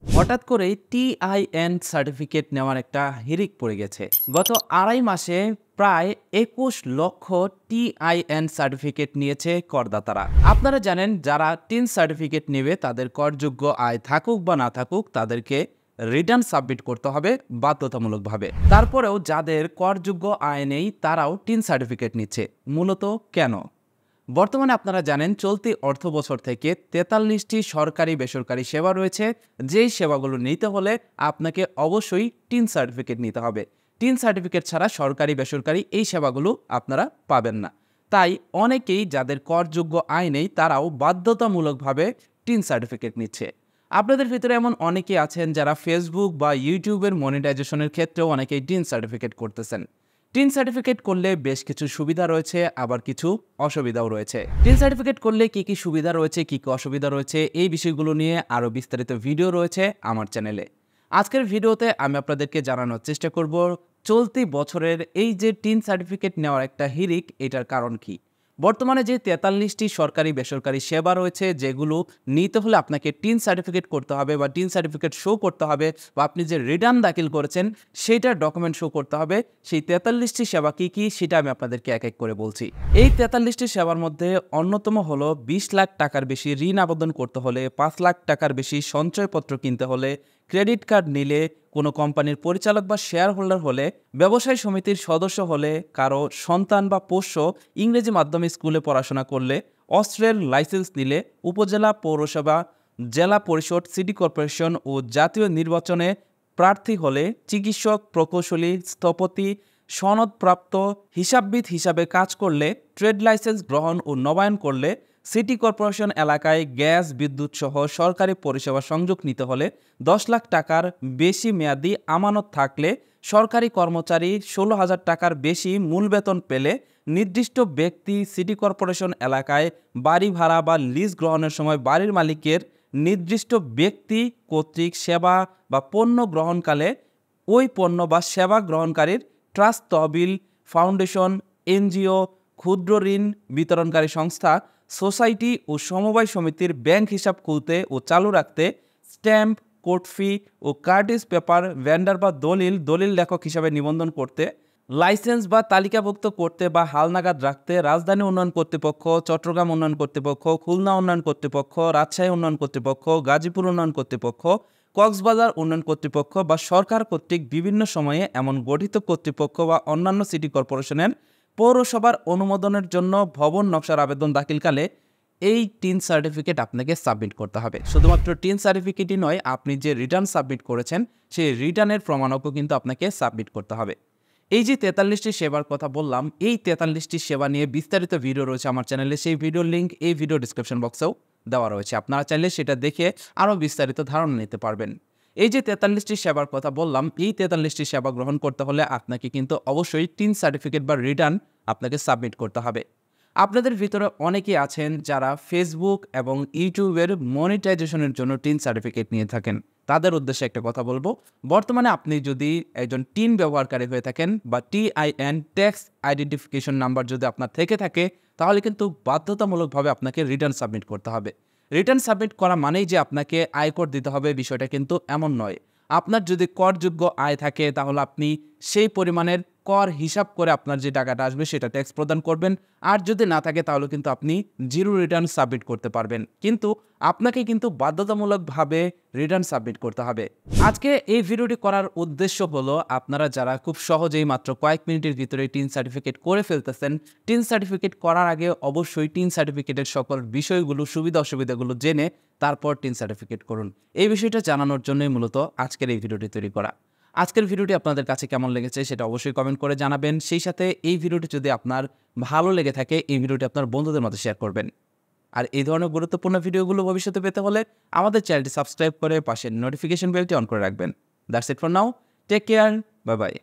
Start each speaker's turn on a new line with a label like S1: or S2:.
S1: হঠাৎ করেই TIN certificate নেওয়ার একটা হিড়িক পড়ে গেছে। গত ২.৫ মাসে প্রায় ২১ লক্ষ টিআইএন সার্টিফিকেট নিয়েছে করদাতারা। আপনারা জানেন, যারা টিন সার্টিফিকেট নেবে তাদের করযোগ্য আয় থাকুক বা না থাকুক, তাদেরকে রিটার্ন সাবমিট করতে হবে বাধ্যতামূলকভাবে। তারপরেও যাদের করযোগ্য আয় নেই তারাও টিন সার্টিফিকেট নিচ্ছে। মূলত কেন? বর্তমানে আপনারা জানেন, চলতি অর্থবছর থেকে ৪৩টি সরকারি বেসরকারি সেবা রয়েছে। যেই সেবাগুলো নিতে হলে আপনাকে অবশ্যই টিন সার্টিফিকেট নিতে হবে। টিন সার্টিফিকেট ছাড়া সরকারি বেসরকারি এই সেবাগুলো আপনারা পাবেন না। তাই অনেকেই যাদের করযোগ্য আয় নেই তারাও বাধ্যতামূলকভাবে টিন সার্টিফিকেট নিচ্ছে। আপনাদের ভিতরে এমন অনেকেই আছেন যারা ফেসবুক বা ইউটিউবের মনিটাইজেশনের ক্ষেত্রেও অনেকেই টিন সার্টিফিকেট করতেছেন। টিন সার্টিফিকেট করলে বেশ কিছু সুবিধা রয়েছে, আবার কিছু অসুবিধাও রয়েছে। টিন সার্টিফিকেট করলে কি কি সুবিধা রয়েছে, কি কি অসুবিধা রয়েছে, এই বিষয়গুলো নিয়ে আরও বিস্তারিত ভিডিও রয়েছে আমার চ্যানেলে। আজকের ভিডিওতে আমি আপনাদেরকে জানানোর চেষ্টা করব চলতি বছরের এই যে টিন সার্টিফিকেট নেওয়ার একটা হিড়িক, এটার কারণ কি। বর্তমানে যে ৪৩টি সরকারি বেসরকারি সেবা রয়েছে, যেগুলো নিতে হলে আপনাকে টিন সার্টিফিকেট করতে হবে বা টিন সার্টিফিকেট শো করতে হবে, বা আপনি যে রিটার্ন দাখিল করেছেন সেইটার ডকুমেন্ট শো করতে হবে। সেই ৪৩টি সেবা কি কি সেটা আমি আপনাদেরকে এক এক করে বলছি। এই ৪৩টি সেবার মধ্যে অন্যতম হলো ২০ লাখ টাকার বেশি ঋণ আবেদন করতে হলে, ৫ লাখ টাকার বেশি সঞ্চয়পত্র কিনতে হলে, ক্রেডিট কার্ড নিলে, কোনো কোম্পানির পরিচালক বা শেয়ার হোল্ডার হলে, ব্যবসায়ী সমিতির সদস্য হলে, কারো সন্তান বা পোষ্য ইংরেজি মাধ্যমে স্কুলে পড়াশোনা করলে, অস্ত্রের লাইসেন্স নিলে, উপজেলা, পৌরসভা, জেলা পরিষদ, সিটি কর্পোরেশন ও জাতীয় নির্বাচনে প্রার্থী হলে, চিকিৎসক, প্রকৌশলী, স্থপতি, সনদপ্রাপ্ত হিসাববিদ হিসাবে কাজ করলে, ট্রেড লাইসেন্স গ্রহণ ও নবায়ন করলে, সিটি কর্পোরেশন এলাকায় গ্যাস, বিদ্যুৎ সহ সরকারি পরিষেবা সংযোগ নিতে হলে, ১০ লাখ টাকার বেশি মেয়াদি আমানত থাকলে, সরকারি কর্মচারী ১৬,০০০ টাকার বেশি মূল বেতন পেলে, নির্দিষ্ট ব্যক্তি সিটি কর্পোরেশন এলাকায় বাড়ি ভাড়া বা লিজ গ্রহণের সময় বাড়ির মালিকের নির্দিষ্ট ব্যক্তি কর্তৃক সেবা বা পণ্য গ্রহণকালে ওই পণ্য বা সেবা গ্রহণকারীর ট্রাস্ট, তহবিল, ফাউন্ডেশন, এনজিও, ক্ষুদ্র ঋণ বিতরণকারী সংস্থা, সোসাইটি ও সমবায় সমিতির ব্যাংক হিসাব খুলতে ও চালু রাখতে, স্ট্যাম্প, কোর্ট ফি ও কার্টিজ পেপার ভেন্ডার বা দলিল লেখক হিসাবে নিবন্ধন করতে, লাইসেন্স বা তালিকাভুক্ত করতে বা হালনাগাদ রাখতে রাজধানী উন্নয়ন কর্তৃপক্ষ, চট্টগ্রাম উন্নয়ন কর্তৃপক্ষ, খুলনা উন্নয়ন কর্তৃপক্ষ, রাজশাহী উন্নয়ন কর্তৃপক্ষ, গাজীপুর উন্নয়ন কর্তৃপক্ষ, কক্সবাজার উন্নয়ন কর্তৃপক্ষ বা সরকার কর্তৃক বিভিন্ন সময়ে এমন গঠিত কর্তৃপক্ষ বা অন্যান্য সিটি কর্পোরেশনের পৌরসভার অনুমোদনের জন্য ভবন নকশার আবেদন দাখিলকালে এই টিন সার্টিফিকেট আপনাকে সাবমিট করতে হবে। শুধুমাত্র টিন সার্টিফিকেটই নয়, আপনি যে রিটার্ন সাবমিট করেছেন সেই রিটার্নের প্রমাণকও কিন্তু আপনাকে সাবমিট করতে হবে। এই যে ৪৩টি সেবার কথা বললাম, এই ৪৩টি সেবা নিয়ে বিস্তারিত ভিডিও রয়েছে আমার চ্যানেলে। সেই ভিডিওর লিঙ্ক এই ভিডিও ডিসক্রিপশন বক্সেও দেওয়া রয়েছে। আপনারা চাইলে সেটা দেখে আরও বিস্তারিত ধারণা নিতে পারবেন। এই যে ৪৩টি সেবার কথা বললাম, এই ৪৩টি সেবা গ্রহণ করতে হলে আপনাকে কিন্তু অবশ্যই টিন সার্টিফিকেট বা রিটার্ন আপনাকে সাবমিট করতে হবে। আপনাদের ভিতরে অনেকেই আছেন যারা ফেসবুক এবং ইউটিউবের মনিটাইজেশনের জন্য টিন সার্টিফিকেট নিয়ে থাকেন। তাদের উদ্দেশ্যে একটা কথা বলবো, বর্তমানে আপনি যদি একজন টিন ব্যবহারকারী হয়ে থাকেন বা টিআইএন ট্যাক্স আইডেন্টিফিকেশন নাম্বার যদি আপনার থেকে থাকে, তাহলে কিন্তু বাধ্যতামূলকভাবে আপনাকে রিটার্ন সাবমিট করতে হবে। রিটার্ন সাবমিট করা মানেই যে আপনাকে আয়কর দিতে হবে, বিষয়টা কিন্তু এমন নয়। আপনার যদি করযোগ্য আয় থাকে তাহলে আপনি সেই পরিমাণের কর হিসাব করে আপনার যে টাকাটা আসবে সেটা ট্যাক্স প্রদান করবেন। আর যদি না থাকে তাহলে কিন্তু আপনি জিরো রিটার্ন সাবমিট করতে পারবেন, কিন্তু আপনাকে কিন্তু বাধ্যতামূলকভাবে রিটার্ন সাবমিট করতে হবে। আজকে এই ভিডিওটি করার উদ্দেশ্য হলো, আপনারা যারা খুব সহজেই মাত্র কয়েক মিনিটের ভিতরে টিন সার্টিফিকেট করে ফেলতেছেন, টিন সার্টিফিকেট করার আগে অবশ্যই টিন সার্টিফিকেটের সকল বিষয়গুলো, সুবিধা অসুবিধাগুলো জেনে তারপর টিন সার্টিফিকেট করুন। এই বিষয়টা জানানোর জন্যই মূলত আজকের এই ভিডিওটি তৈরি করা। আজকের ভিডিওটি আপনাদের কাছে কেমন লেগেছে সেটা অবশ্যই কমেন্ট করে জানাবেন। সেই সাথে এই ভিডিওটি যদি আপনার ভালো লেগে থাকে, এই ভিডিওটি আপনার বন্ধুদের মধ্যে শেয়ার করবেন। আর এই ধরনের গুরুত্বপূর্ণ ভিডিওগুলো ভবিষ্যতে পেতে হলে আমাদের চ্যানেলটি সাবস্ক্রাইব করে পাশের নোটিফিকেশন বেলটি অন করে রাখবেন। That's it for now, take care, bye by.